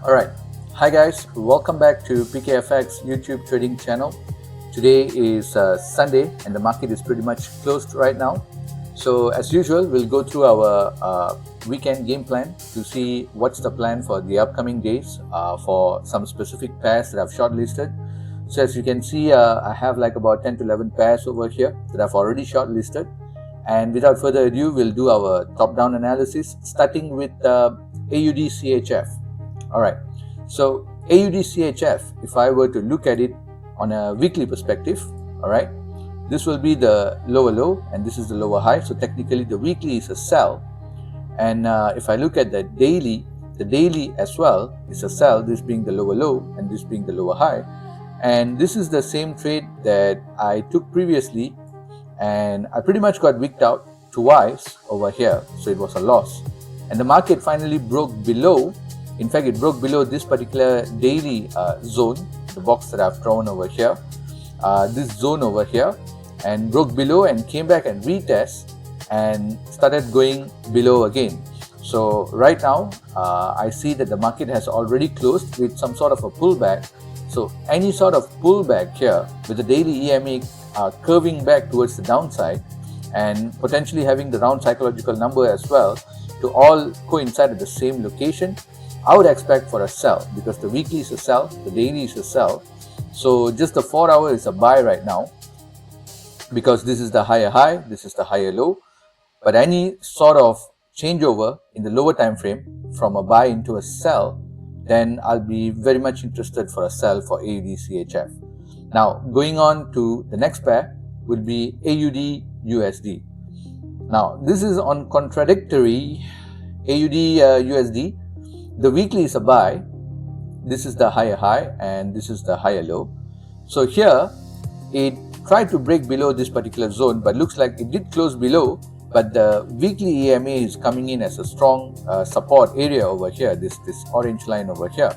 Alright, hi guys, welcome back to PKFX YouTube trading channel. Today is Sunday and the market is pretty much closed right now. So as usual, we'll go through our weekend game plan to see what's the plan for the upcoming days for some specific pairs that I've shortlisted. So as you can see, I have like about 10 to 11 pairs over here that I've already shortlisted. And without further ado, we'll do our top-down analysis starting with AUDCHF. Alright, so AUDCHF, if I were to look at it on a weekly perspective, alright, this will be the lower low and this is the lower high. So technically the weekly is a sell. And if I look at the daily as well is a sell, this being the lower low and this being the lower high. And this is the same trade that I took previously and I pretty much got wicked out twice over here. So it was a loss. And the market finally broke below. In fact, it broke below this particular daily zone, the box that I've drawn over here, this zone over here, and broke below and came back and retest and started going below again. So right now, I see that the market has already closed with some sort of a pullback. So any sort of pullback here with the daily EMA curving back towards the downside and potentially having the round psychological number as well to all coincide at the same location, I would expect for a sell because the weekly is a sell, the daily is a sell. So just the 4 hour is a buy right now because this is the higher high, this is the higher low. But any sort of changeover in the lower time frame from a buy into a sell, then I'll be very much interested for a sell for AUDCHF. Now going on to the next pair will be AUDUSD. Now this is on contradictory AUDUSD. The weekly is a buy, this is the higher high and this is the higher low. So here it tried to break below this particular zone but looks like it did close below, but the weekly EMA is coming in as a strong support area over here, this orange line over here.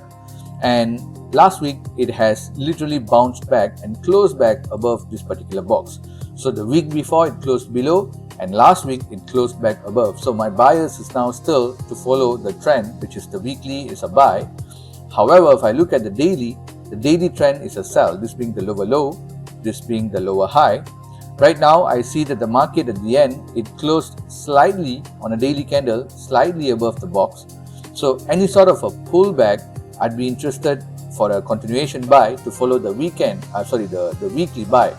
And last week it has literally bounced back and closed back above this particular box. So the week before it closed below and last week it closed back above. So my bias is now still to follow the trend, which is the weekly is a buy. However, if I look at the daily trend is a sell, this being the lower low, this being the lower high. Right now I see that the market at the end, it closed slightly on a daily candle, slightly above the box. So any sort of a pullback, I'd be interested for a continuation buy to follow the the weekly buy.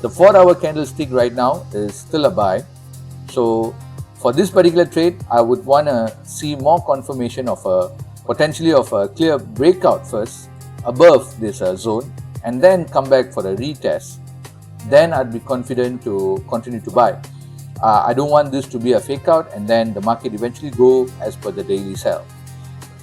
The 4 hour candlestick right now is still a buy. So for this particular trade, I would want to see more confirmation of potentially of a clear breakout first above this zone and then come back for a retest. Then I'd be confident to continue to buy. I don't want this to be a fake out and then the market eventually go as per the daily sell.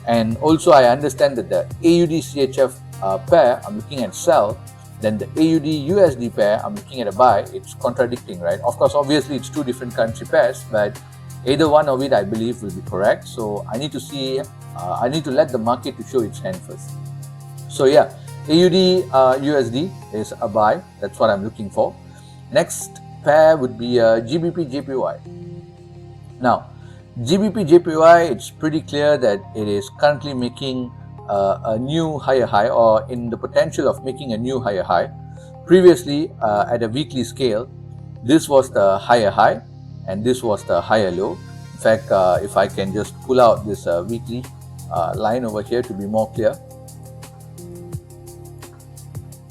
And also I understand that the AUDCHF pair I'm looking at sell, then the AUDUSD pair I'm looking at a buy. It's contradicting, right? Of course, obviously it's two different currency pairs, but either one of it I believe will be correct. So I need to see, I need to let the market to show its hand first. So yeah, AUDUSD is a buy. That's what I'm looking for. Next pair would be GBPJPY. Now, GBPJPY, it's pretty clear that it is currently making a new higher high or in the potential of making a new higher high. Previously at a weekly scale, this was the higher high and this was the higher low. In fact, if I can just pull out this weekly line over here to be more clear.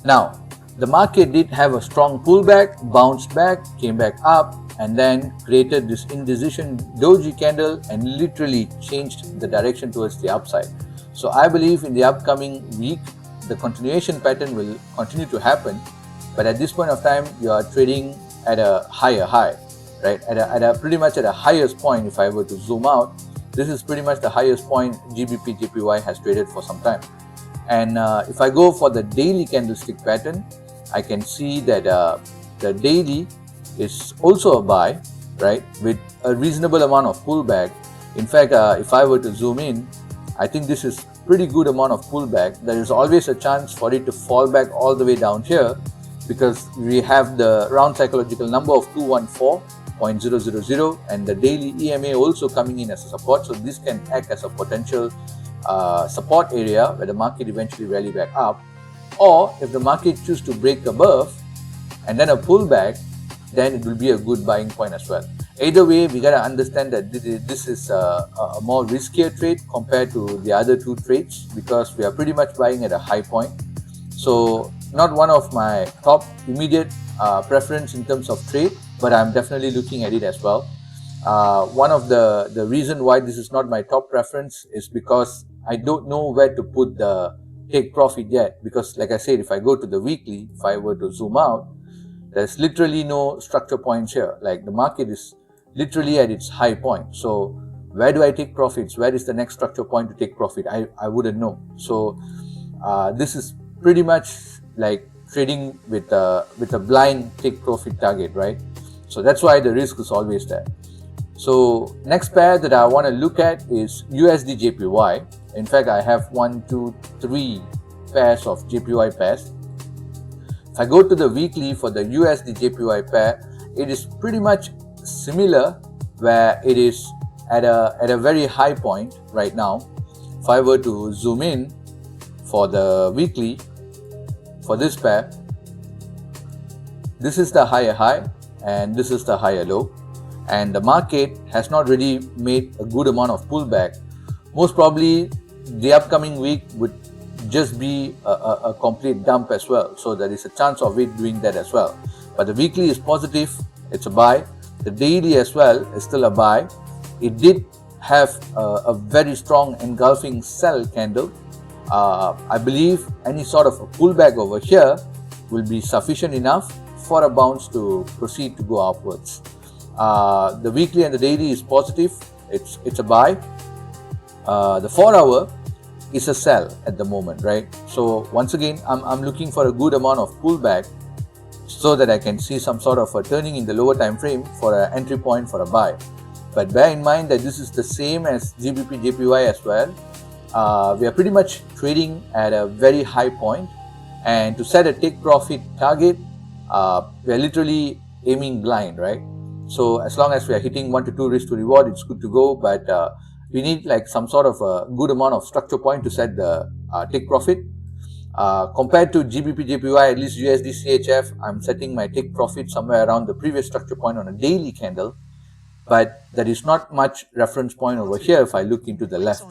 Now, the market did have a strong pullback, bounced back, came back up and then created this indecision doji candle and literally changed the direction towards the upside. So I believe in the upcoming week, the continuation pattern will continue to happen. But at this point of time, you are trading at a higher high, right? At a pretty much at a highest point. If I were to zoom out, this is pretty much the highest point GBPJPY has traded for some time. And if I go for the daily candlestick pattern, I can see that the daily is also a buy, right? With a reasonable amount of pullback. In fact, if I were to zoom in, I think this is pretty good amount of pullback. There is always a chance for it to fall back all the way down here because we have the round psychological number of 214.000 and the daily EMA also coming in as a support. So this can act as a potential support area where the market eventually rally back up, or if the market choose to break above and then a pullback, then it will be a good buying point as well. Either way, we gotta understand that this is a more riskier trade compared to the other two trades, because we are pretty much buying at a high point. So not one of my top immediate preference in terms of trade, but I'm definitely looking at it as well. One of the reason why this is not my top preference is because I don't know where to put the take profit yet, because like I said, if I go to the weekly, if I were to zoom out, there's literally no structure points here. Like the market is literally at its high point. So where do I take profits? Where is the next structure point to take profit? I wouldn't know. So this is pretty much like trading with a blind take profit target, right? So that's why the risk is always there. So next pair that I want to look at is USDJPY. In fact, I have 1, 2, 3 pairs of JPY pairs. If I go to the weekly for the USDJPY pair, it is pretty much similar, where it is at a very high point right now. If I were to zoom in for the weekly for this pair, this is the higher high and this is the higher low, and the market has not really made a good amount of pullback. Most probably the upcoming week would just be a complete dump as well, so there is a chance of it doing that as well. But the weekly is positive, it's a buy. The daily as well is still a buy. It did have a very strong engulfing sell candle. I believe any sort of a pullback over here will be sufficient enough for a bounce to proceed to go upwards. The weekly and the daily is positive, it's a buy. The 4 hour is a sell at the moment, right? So once again, I'm looking for a good amount of pullback so that I can see some sort of a turning in the lower time frame for an entry point for a buy. But bear in mind that this is the same as GBPJPY as well. We are pretty much trading at a very high point, and to set a take profit target, we are literally aiming blind, right? So as long as we are hitting 1 to 2 risk to reward, it's good to go, but we need like some sort of a good amount of structure point to set the take profit. Compared to GBPJPY, at least USDCHF, I'm setting my take profit somewhere around the previous structure point on a daily candle, but there is not much reference point over here if I look into the left.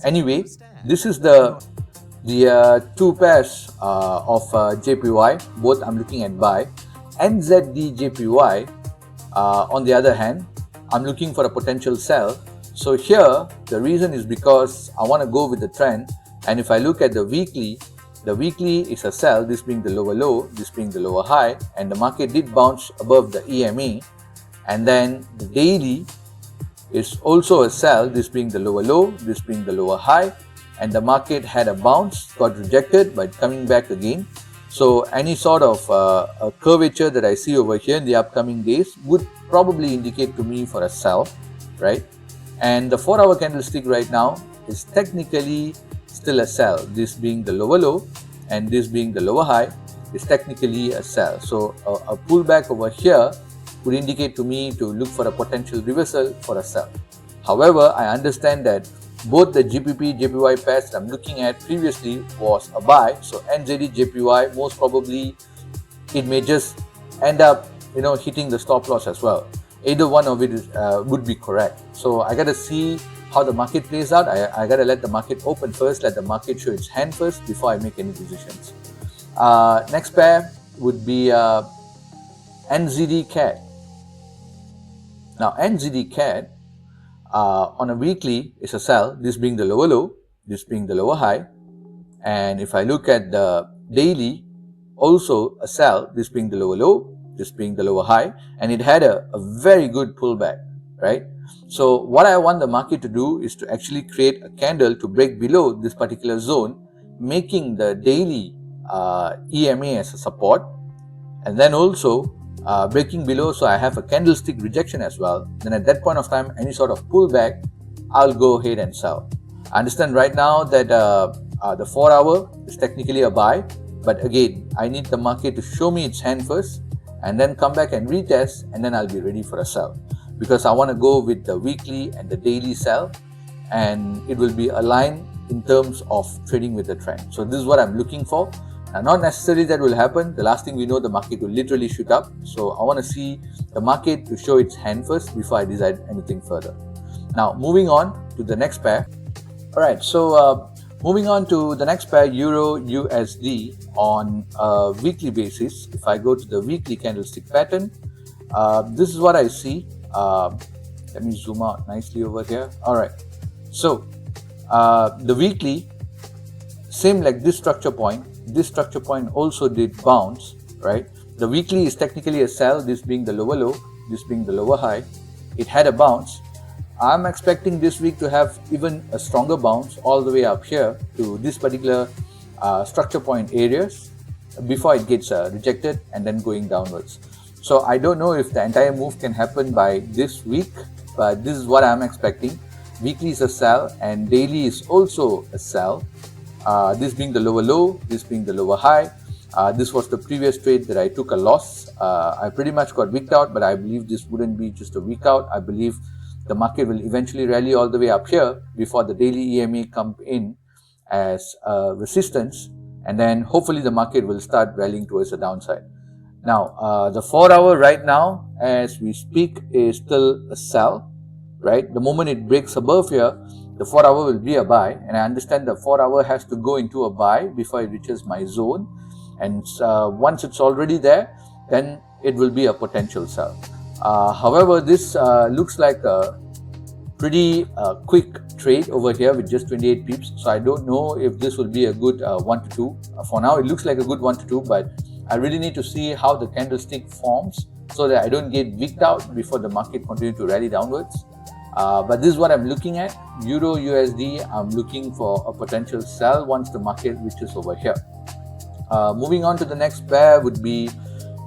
Anyway, this is the two pairs of JPY, both I'm looking at buy. NZDJPY, on the other hand, I'm looking for a potential sell. So here, the reason is because I want to go with the trend, and if I look at the weekly is a sell, this being the lower low, this being the lower high, and the market did bounce above the EMA. And then the daily is also a sell, this being the lower low, this being the lower high, and the market had a bounce, got rejected, but coming back again. So any sort of a curvature that I see over here in the upcoming days would probably indicate to me for a sell, right? And the 4 hour candlestick right now is technically still a sell, this being the lower low and this being the lower high is technically a sell. So a pullback over here would indicate to me to look for a potential reversal for a sell. However, I understand that both the GBPJPY pairs that I'm looking at previously was a buy, so NZDJPY most probably it may just end up hitting the stop loss as well. Either one of it is, would be correct. So I gotta see how the market plays out. I gotta let the market open first, let the market show its hand first before I make any decisions. Next pair would be NZDCAD. Now NZDCAD on a weekly is a sell, this being the lower low, this being the lower high, and if I look at the daily, also a sell, this being the lower low, this being the lower high, and it had a very good pullback, right? So what I want the market to do is to actually create a candle to break below this particular zone, making the daily EMA as a support, and then also breaking below, so I have a candlestick rejection as well. Then at that point of time, any sort of pullback, I'll go ahead and sell. I understand right now that the 4 hour is technically a buy, but again, I need the market to show me its hand first and then come back and retest, and then I'll be ready for a sell, because I want to go with the weekly and the daily sell. and it will be aligned in terms of trading with the trend. So this is what I'm looking for. Now, not necessarily that will happen. The last thing we know, the market will literally shoot up. So I want to see the market to show its hand first before I decide anything further. Now, moving on to the next pair. All right, so moving on to the next pair, Euro USD on a weekly basis. If I go to the weekly candlestick pattern, this is what I see. Let me zoom out nicely over here. All right, so the weekly, same like this structure point. This structure point also did bounce, right? The weekly is technically a sell, this being the lower low, this being the lower high. It had a bounce. I'm expecting this week to have even a stronger bounce all the way up here to this particular structure point areas before it gets rejected and then going downwards. So I don't know if the entire move can happen by this week, but this is what I'm expecting. Weekly is a sell and daily is also a sell. This being the lower low, this being the lower high. This was the previous trade that I took a loss. I pretty much got wicked out, but I believe this wouldn't be just a week out. I believe the market will eventually rally all the way up here before the daily EMA come in as resistance, and then hopefully the market will start rallying towards the downside. Now, the 4 hour right now, as we speak, is still a sell, right? The moment it breaks above here, the 4 hour will be a buy, and I understand the 4 hour has to go into a buy before it reaches my zone, and once it's already there, then it will be a potential sell. However, this looks like a pretty quick trade over here with just 28 pips, so I don't know if this will be a good 1 to 2. For now, it looks like a good 1 to 2, but I really need to see how the candlestick forms so that I don't get wicked out before the market continues to rally downwards. But this is what I'm looking at. Euro USD, I'm looking for a potential sell once the market reaches over here. Moving on to the next pair would be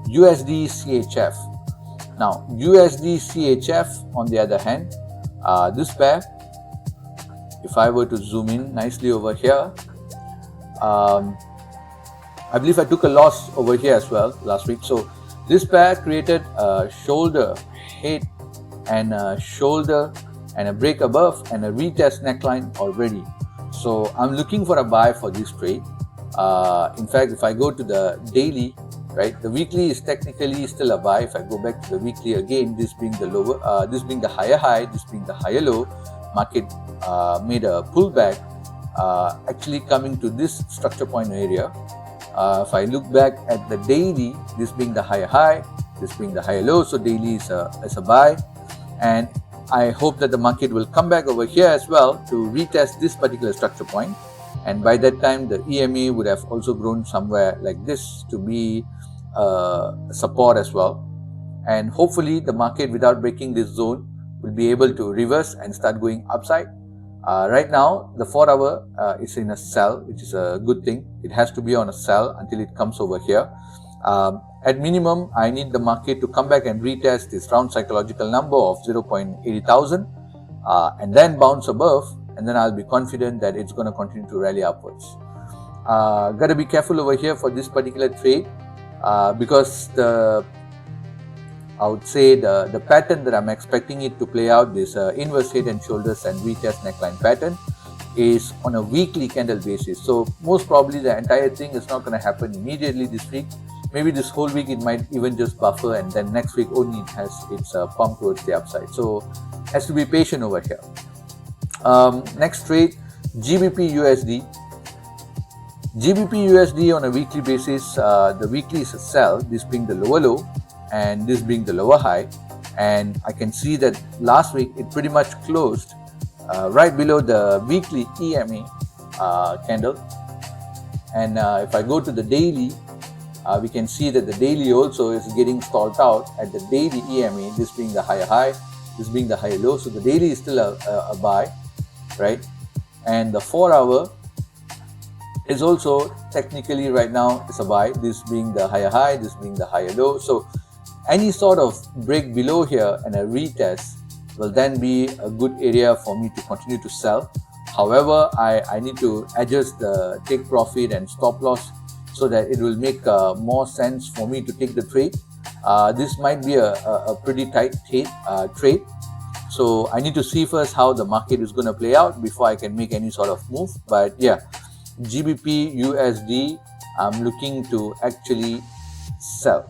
USDCHF. Now, USDCHF on the other hand, this pair, if I were to zoom in nicely over here, I believe I took a loss over here as well last week. So this pair created a shoulder hit and a shoulder and a break above and a retest neckline already. So I'm looking for a buy for this trade. In fact, if I go to the daily, right, the weekly is technically still a buy. If I go back to the weekly again, this being the lower, this being the higher high, this being the higher low, market made a pullback, actually coming to this structure point area. If I look back at the daily, this being the higher high, this being the higher low, so daily is a buy, and I hope that the market will come back over here as well to retest this particular structure point, and by that time the EMA would have also grown somewhere like this to be support as well, and hopefully the market without breaking this zone will be able to reverse and start going upside. Right now the 4 hour is in a sell, which is a good thing. It has to be on a sell until it comes over here. At minimum, I need the market to come back and retest this round psychological number of 0.80,000 and then bounce above, and then I'll be confident that it's going to continue to rally upwards. Got to be careful over here for this particular trade because I would say the pattern that I'm expecting it to play out, this inverse head and shoulders and retest neckline pattern, is on a weekly candle basis. So most probably the entire thing is not going to happen immediately this week. Maybe this whole week it might even just buffer, and then next week only it has its pump towards the upside. So has to be patient over here. Next trade, GBPUSD. GBPUSD on a weekly basis, the weekly is a sell, this being the lower low and this being the lower high, and I can see that last week it pretty much closed right below the weekly EMA candle, and if I go to the daily, we can see that the daily also is getting stalled out at the daily EMA, this being the higher high, this being the higher low, so the daily is still a buy, right? And the 4 hour is also technically right now is a buy, this being the higher high, this being the higher low. So any sort of break below here and a retest will then be a good area for me to continue to sell. However, I need to adjust the take profit and stop loss so that it will make more sense for me to take the trade. This might be a pretty tight trade. So I need to see first how the market is going to play out before I can make any sort of move. But yeah, GBPUSD, I'm looking to actually sell.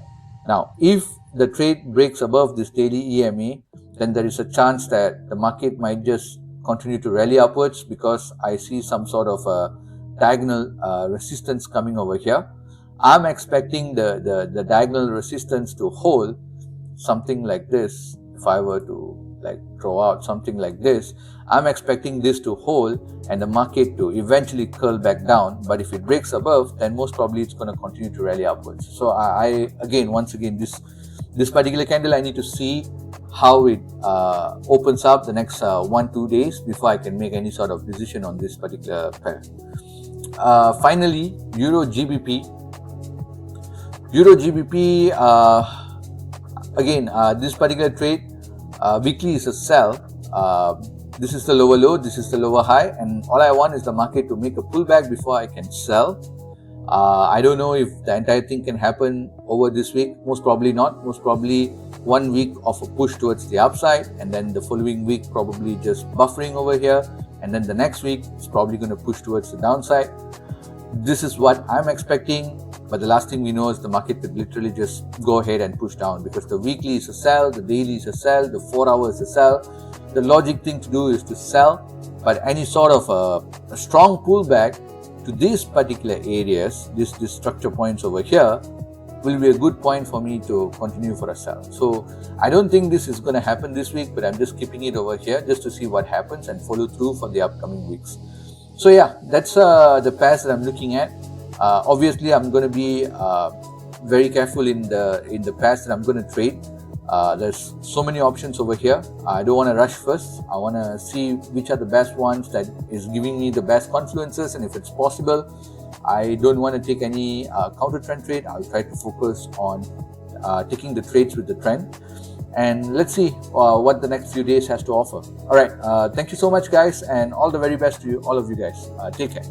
Now, if the trade breaks above this daily EMA, then there is a chance that the market might just continue to rally upwards, because I see some sort of a diagonal resistance coming over here. I'm expecting the diagonal resistance to hold something like this. If I were to like draw out something like this, I'm expecting this to hold and the market to eventually curl back down. But if it breaks above, then most probably it's going to continue to rally upwards. So once again, this particular candle, I need to see how it opens up the next 1-2 days before I can make any sort of decision on this particular pair. Finally, EURGBP. EURGBP, this particular trade, weekly is a sell. This is the lower low, this is the lower high, and all I want is the market to make a pullback before I can sell. I don't know if the entire thing can happen over this week. Most probably not. Most probably 1 week of a push towards the upside, and then the following week probably just buffering over here, and then the next week it's probably going to push towards the downside. This is what I'm expecting. But the last thing we know is the market could literally just go ahead and push down, because the weekly is a sell, the daily is a sell, the 4 hours is a sell. The logic thing to do is to sell, but any sort of a strong pullback to these particular areas, these structure points over here, will be a good point for me to continue for a sell. So I don't think this is going to happen this week, but I'm just keeping it over here just to see what happens and follow through for the upcoming weeks. So yeah, that's the pairs that I'm looking at. Obviously, I'm going to be very careful in the pairs that I'm going to trade. There's so many options over here. I don't want to rush first. I want to see which are the best ones that is giving me the best confluences, and if it's possible, I don't want to take any counter trend trade. I'll try to focus on taking the trades with the trend, and let's see what the next few days has to offer. All right, thank you so much, guys, and all the very best to you, all of you guys. Take care.